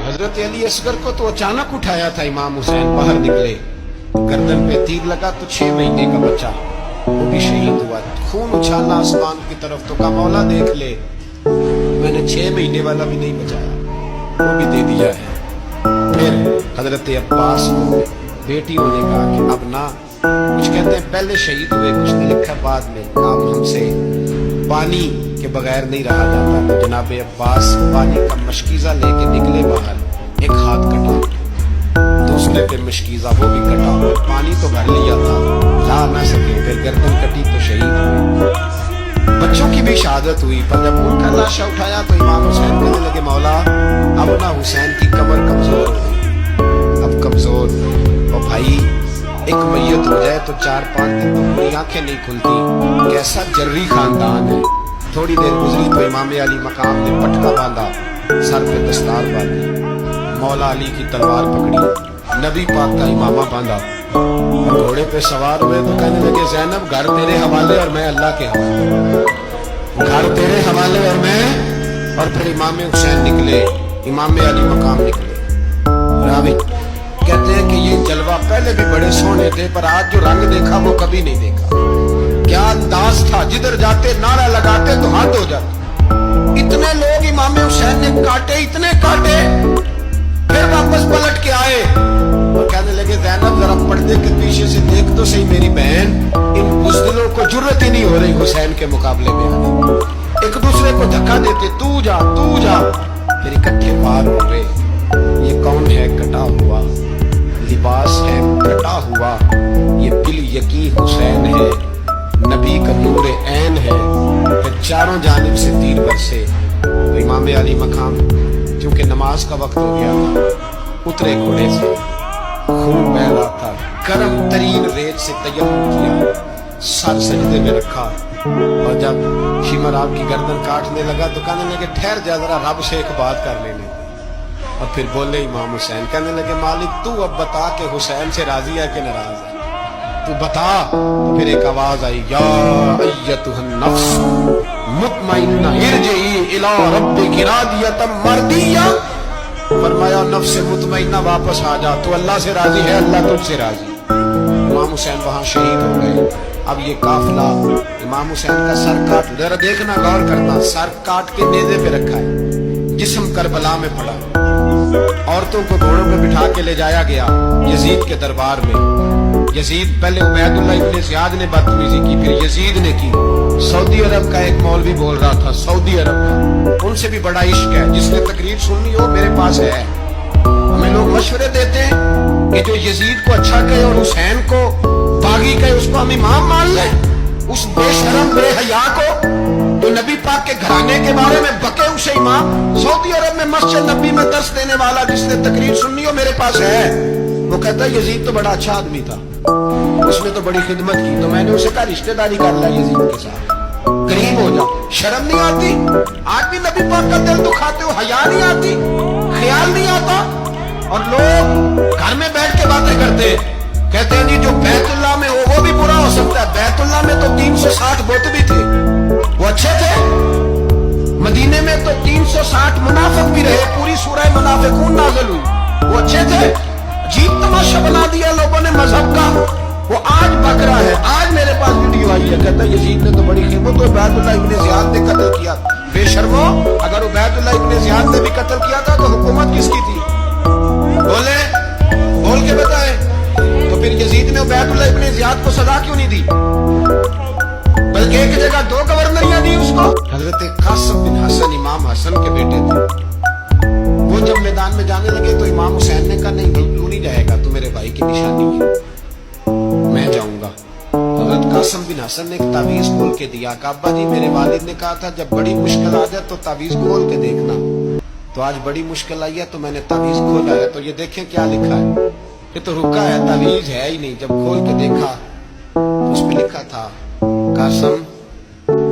حضرت علی اصغر کو تو اچانک اٹھایا تھا امام حسین، باہر نکلے، گردن پہ تیر لگا تو 6 مہینے کا بچہ وہ بھی شہید ہوا، خون اچھالا آسمان کی طرف، تو کہا مولا دیکھ لے میں نے 6 مہینے والا بھی نہیں بچایا، وہ بھی دے دیا ہے۔ پھر حضرت عباس کو بیٹیوں نے کہا کہ اب نہ، کچھ کہتے ہیں پہلے شہید ہوئے، کچھ نے لکھا بعد میں، اب ہم سے پانی کے بغیر نہیں رہا جاتا، تو جناب عباس پانی کا مشکیزہ لے کے نکلے باہر، ایک ہاتھ کٹا، دوسرے پہ مشکیزہ وہ بھی کٹا، پانی تو بھر لیا تھا لا نہ سکے، پھر گردن کٹی تو شہید ہوئے۔ بچوں کی بھی شہادت ہوئی، پر جب ان کا لاشا اٹھایا تو امام حسین کہنے لگے مولا اب نہ حسین کی کمر کمزور ہو گئی، اب کمزور، اور بھائی ایک میت ہو جائے تو 4-5 دن تو پوری آنکھیں نہیں کھلتی، کیسا جری خاندان ہے۔ تھوڑی دیر گزری تو امام علی مقام نے پٹکا باندھا، سر پہ دستار باندھی، مولا علی کی تلوار پکڑی، نبی پاک کا امامہ باندھا، گھوڑے پہ سوار ہوئے تو کہنے لگے زینب گھر تیرے حوالے اور میں اللہ کے حوالے، گھر تیرے حوالے اور میں، اور پھر امام حسین نکلے، امام علی مقام نکلے۔ راوی کہتے ہیں کہ یہ جلوہ پہلے بھی بڑے سونے تھے، پر آج جو رنگ دیکھا وہ کبھی نہیں دیکھا، کیا انداز تھا، جدھر جاتے نعرہ لگاتے تو ہاتھ ہو جاتے، اتنے لوگ امام حسین نے کاٹے، اتنے کاٹے، پھر واپس پلٹ کے آئے اور کہنے لگے زینب ذرا پردے کے پیچھے سے دیکھ تو صحیح میری بہن، ان بزدلوں کو جرت ہی نہیں ہو رہی حسین کے مقابلے میں آنے، ایک دوسرے کو دھکا دیتے، تو جا تو جا، پھر اکٹھے پار ہو گئے۔ یہ کون ہے کٹا ہوا، لباس ہے کٹا ہوا، یہ دل یقین حسین ہے، نبی کا نور عین ہے۔ پھر چاروں جانب سے تیر برسے تو امام علی مقام چونکہ نماز کا وقت ہو گیا تھا، اترے گھوڑے سے، خون بہ رہا تھا، گرم ترین ریت سے تیمم کیا، سر سجدے میں رکھا، اور جب شمر آپ کی گردن کاٹنے لگا تو کہنے لگے ٹھہر جا ذرا رب سے ایک بات کر لینے، اور پھر بولے امام حسین، کہنے لگے مالک تو اب بتا کہ حسین سے راضی ہے کہ ناراض ہے، تو بتا۔ تو پھر ایک آواز آئی، یا ایتھا النفس مطمئنہ ارجعی الی ربک راضیۃ مرضیہ، فرمایا نفس مطمئنہ واپس آ جا، تو اللہ سے راضی ہے، اللہ تجھ سے راضی۔ امام حسین وہاں شہید ہو گئے۔ اب یہ قافلہ امام حسین کا سر کاٹ، ذرا دیکھنا غور کرنا، سر کاٹ کے نیزے پہ رکھا ہے، جسم کربلا میں پڑا، عورتوں کو گھوڑوں پہ بٹھا کے لے جایا گیا یزید کے دربار میں۔ یزید پہلے عبید اللہ ابن زیاد نے بدتمیزی کی، پھر یزید نے کی۔ سعودی عرب کا ایک مولوی بول رہا تھا، سعودی عرب کا، ان سے بھی بڑا عشق ہے، جس نے تقریر سننی ہو میرے پاس ہے۔ ہمیں لوگ مشورے دیتے ہیں کہ جو یزید کو اچھا کہے اور حسین کو باغی کہے اس کو ہم امام مان لیں، اس بے شرم بے حیا کو جو نبی پاک کے گھرانے کے بارے میں بکے اسے امام۔ سعودی عرب میں مسجد نبی میں درس دینے والا جس نے تقریر سننی ہو میرے پاس ہے، وہ کہتا ہے یزید تو بڑا اچھا آدمی تھا، اس نے تو بڑی خدمت کی، تو میں نے اسے کہا رشتہ داری کر لیا یزید کے ساتھ، قریب ہو جا۔ شرم نہیں آتی؟ آج بھی نبی پاک کا دل دکھاتے ہو، حیا نہیں آتی، خیال نہیں آتا؟ اور لوگ گھر میں بیٹھ کے باتیں کرتے ہیں، کہتے ہیں جی جو بیت اللہ میں ہو وہ بھی برا ہو سکتا ہے۔ بیت اللہ میں تو 360 بت بھی تھے، وہ اچھے تھے۔ مدینے میں تو 360 منافق بھی رہے، پوری سورہ منافقون نازل ہوئی، وہ اچھے تھے۔ عجیب تماشا بنا دیا لوگوں نے مذہب کا، وہ آج بک رہا ہے۔ آج میرے پاس ویڈیو آئی ہے، کہتا ہے یزید نے تو بڑی خدمت، تو عبید اللہ ابن زیاد نے قتل کیا۔ بے شرمو، اگر عبید اللہ ابن زیاد نے بھی قتل کیا تھا تو حکومت کس کی تھی؟ بولے، بول کے بتائے، تو پھر یزید نے عبید اللہ ابن زیاد کو سزا کیوں نہیں دی، بلکہ ایک جگہ 2 گورنریاں دی اس کو؟ حضرت قاسم بن حسن امام حسن کے بیٹے تھے، وہ جب میدان میں جانے لگے تو امام حسین نے کہا نہیں تو نہیں جائے گا، تو میرے بھائی کی نشانی ہے، میں جاؤں گا۔ حضرت قاسم بن حسن نے ایک تعویذ کھول کے دیا کہ ابا جی میرے والد نے کہا تھا جب بڑی مشکل آ جائے تو تعویذ کھول کے دیکھنا، تو آج بڑی مشکل آئی ہے تو میں نے تعویذ کھولا ہے، تو یہ دیکھیں کیا لکھا ہے، یہ تو رکا ہے، تعویذ ہے ہی نہیں۔ جب کھول کے دیکھا تو اس پہ لکھا تھا قاسم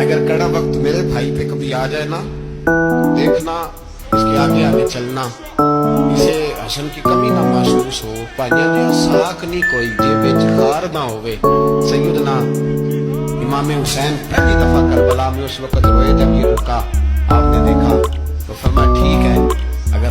اگر کڑا وقت میرے بھائی پہ کبھی آ جائے نا، دیکھنا اس کے آگے آگے چلنا، اسے حسن کی کمی نہ محسوس ہو، پائیاں نے ساکھ نہیں کوئی جیبے چخار نہ ہوئے۔ سیدنا امام حسین پہلی دفعہ کربلا میں اس وقت روئے جب یہ رکا، آپ نے دیکھا تو فرمایا ٹھیک ہے، اگر